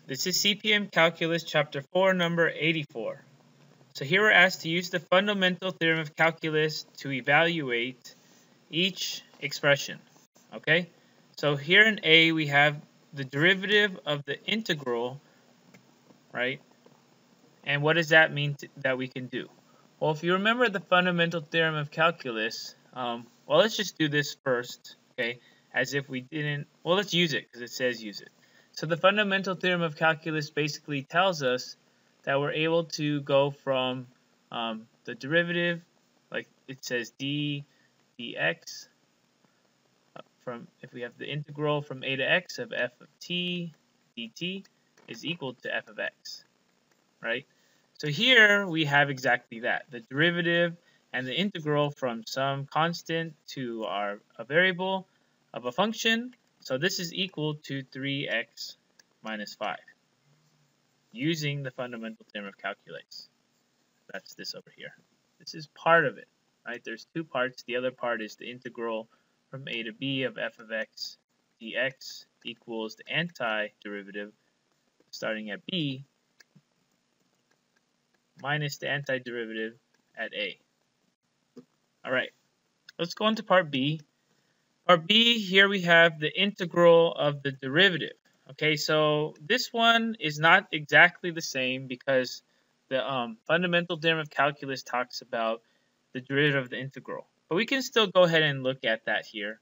This is CPM Calculus, Chapter 4, number 84. So here we're asked to use the Fundamental Theorem of Calculus to evaluate each expression. Okay? So here in A, we have the derivative of the integral, right? And what does that mean that we can do? Well, if you remember the Fundamental Theorem of Calculus, well, let's just do this first, okay? As if we didn't, well, let's use it because it says use it. So the Fundamental Theorem of Calculus basically tells us that we're able to go from the derivative, like it says dx, from if we have the integral from a to x of f of t dt is equal to f of x, right? So here we have exactly that, the derivative and the integral from some constant to a variable of a function. So this is equal to 3x minus 5 using the Fundamental Theorem of Calculus. That's this over here. This is part of it, right? There's two parts. The other part is the integral from a to b of f of x dx equals the antiderivative starting at b minus the antiderivative at a. All right, let's go on to part B. Part B, here we have the integral of the derivative. Okay, so this one is not exactly the same because the Fundamental Theorem of Calculus talks about the derivative of the integral. But we can still go ahead and look at that here.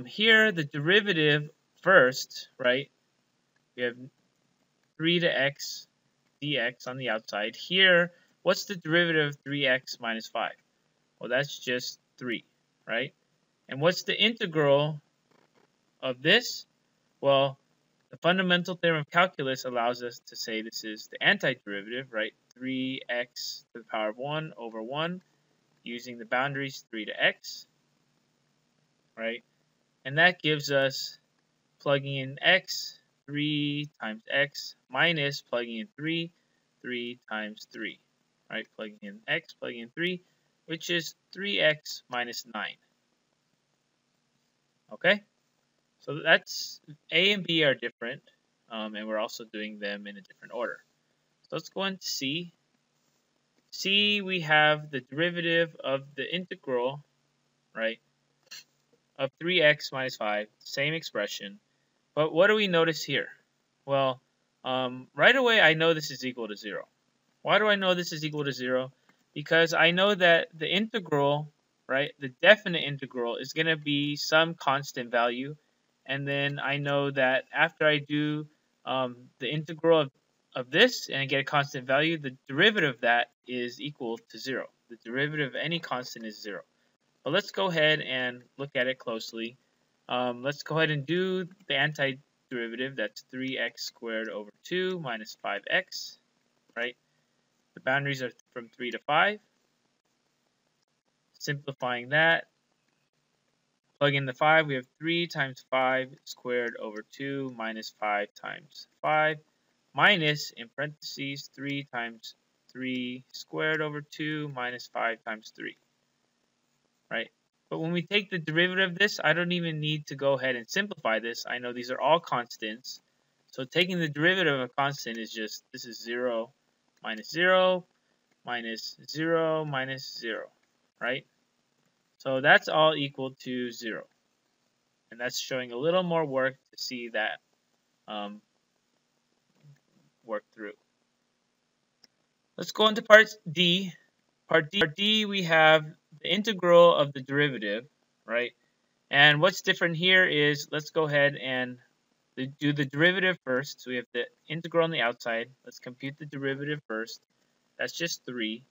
Here, the derivative first, right? We have 3 to x dx on the outside. Here, what's the derivative of 3x minus 5? Well, that's just 3, right? And what's the integral of this? Well, the Fundamental Theorem of Calculus allows us to say this is the antiderivative, right? 3x to the power of 1 over 1 using the boundaries 3 to x, right? And that gives us plugging in x, 3 times x, minus plugging in 3, 3 times 3, right? Plugging in x, plugging in 3, which is 3x minus 9. Okay? So that's A and B are different, and we're also doing them in a different order. So let's go into C. C, we have the derivative of the integral, right, of 3x minus 5, same expression. But what do we notice here? Well, right away I know this is equal to 0. Why do I know this is equal to 0? Because I know that the integral, right, the definite integral is going to be some constant value. And then I know that after I do the integral of this and I get a constant value, the derivative of that is equal to 0. The derivative of any constant is 0. But let's go ahead and look at it closely. Let's go ahead and do the antiderivative. That's 3x squared over 2 minus 5x, right? The boundaries are from 3 to 5. Simplifying that, plug in the 5, we have 3 times 5 squared over 2 minus 5 times 5 minus, in parentheses, 3 times 3 squared over 2 minus 5 times 3, right? But when we take the derivative of this, I don't even need to go ahead and simplify this. I know these are all constants. So taking the derivative of a constant is just, this is 0 minus 0 minus 0 minus 0, right? So that's all equal to 0. And that's showing a little more work to see that work through. Let's go into part D. Part D, we have the integral of the derivative, right? And what's different here is, let's go ahead and do the derivative first. So we have the integral on the outside. Let's compute the derivative first. That's just 3.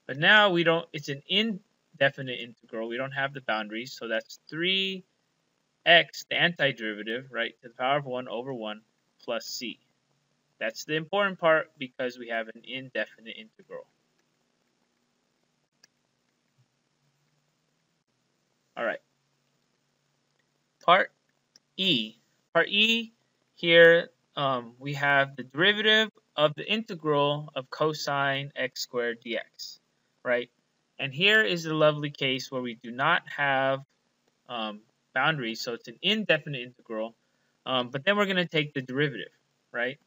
But now we don't, it's an indefinite integral. We don't have the boundaries. So that's 3x, the antiderivative, right, to the power of 1 over 1 plus c. That's the important part because we have an indefinite integral. All right. Part E. Part E, here we have the derivative of the integral of cosine x squared dx, right? And here is the lovely case where we do not have boundaries, so it's an indefinite integral, but then we're going to take the derivative, right?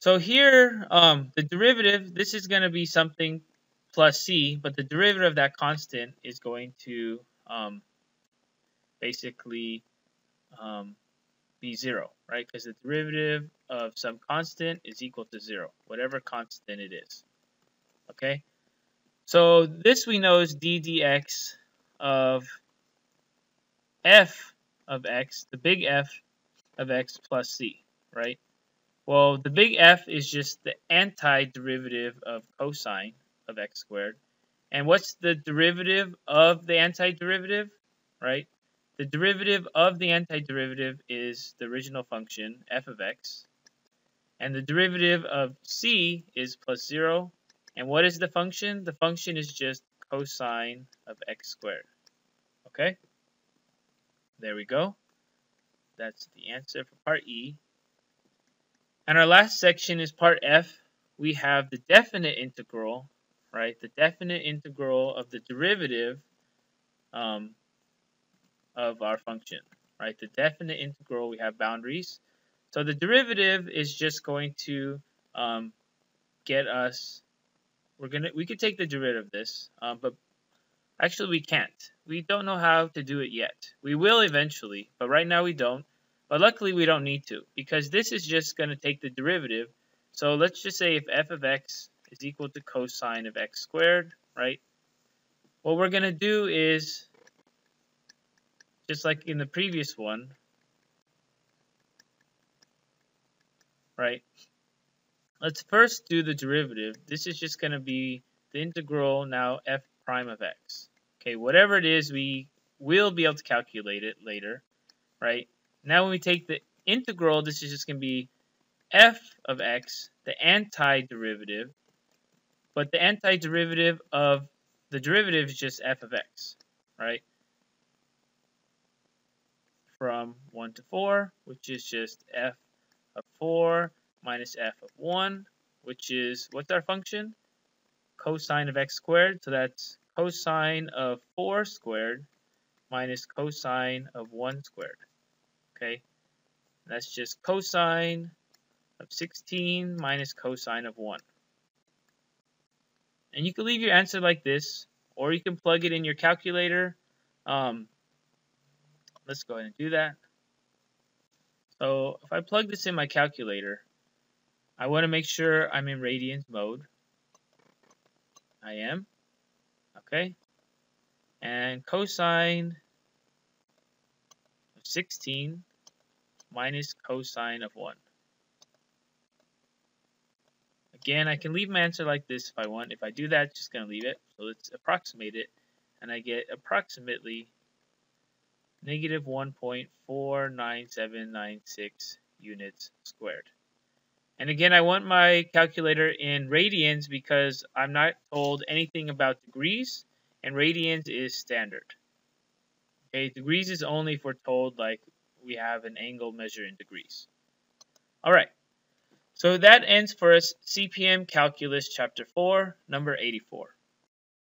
So here, the derivative, this is going to be something plus c, but the derivative of that constant is going to basically be 0, right? Because the derivative of some constant is equal to 0, whatever constant it is. Okay? So this we know is d dx of f of x, the big F of x plus c, right? Well, the big F is just the antiderivative of cosine of x squared. And what's the derivative of the antiderivative, right? The derivative of the antiderivative is the original function, f of x. And the derivative of c is plus 0. And what is the function? The function is just cosine of x squared. Okay? There we go. That's the answer for part E. And our last section is part F. We have the definite integral, right? The definite integral of the derivative of our function, right? The definite integral, we have boundaries. So the derivative is just going to get us, we could take the derivative of this, but actually we can't. We don't know how to do it yet. We will eventually, but right now we don't. But luckily we don't need to, because this is just going to take the derivative. So let's just say if f of x is equal to cosine of x squared, right? What we're going to do is, just like in the previous one, right? Let's first do the derivative. This is just going to be the integral now f prime of x. Okay, whatever it is, we will be able to calculate it later, right? Now when we take the integral, this is just going to be f of x, the antiderivative, but the antiderivative of the derivative is just f of x, right? From 1 to 4, which is just f of 4 minus f of 1, which is, what's our function? Cosine of x squared, so that's cosine of 4 squared minus cosine of 1 squared. Okay, that's just cosine of 16 minus cosine of 1. And you can leave your answer like this, or you can plug it in your calculator. Let's go ahead and do that. So if I plug this in my calculator, I want to make sure I'm in radians mode. I am. Okay. And cosine of 16 minus cosine of 1. Again, I can leave my answer like this if I want. If I do that, just going to leave it. So let's approximate it. And I get approximately negative 1.49796 units squared. And again, I want my calculator in radians because I'm not told anything about degrees, and radians is standard. Okay, degrees is only if we're told like we have an angle measure in degrees. All right, so that ends for us CPM Calculus Chapter 4, number 84.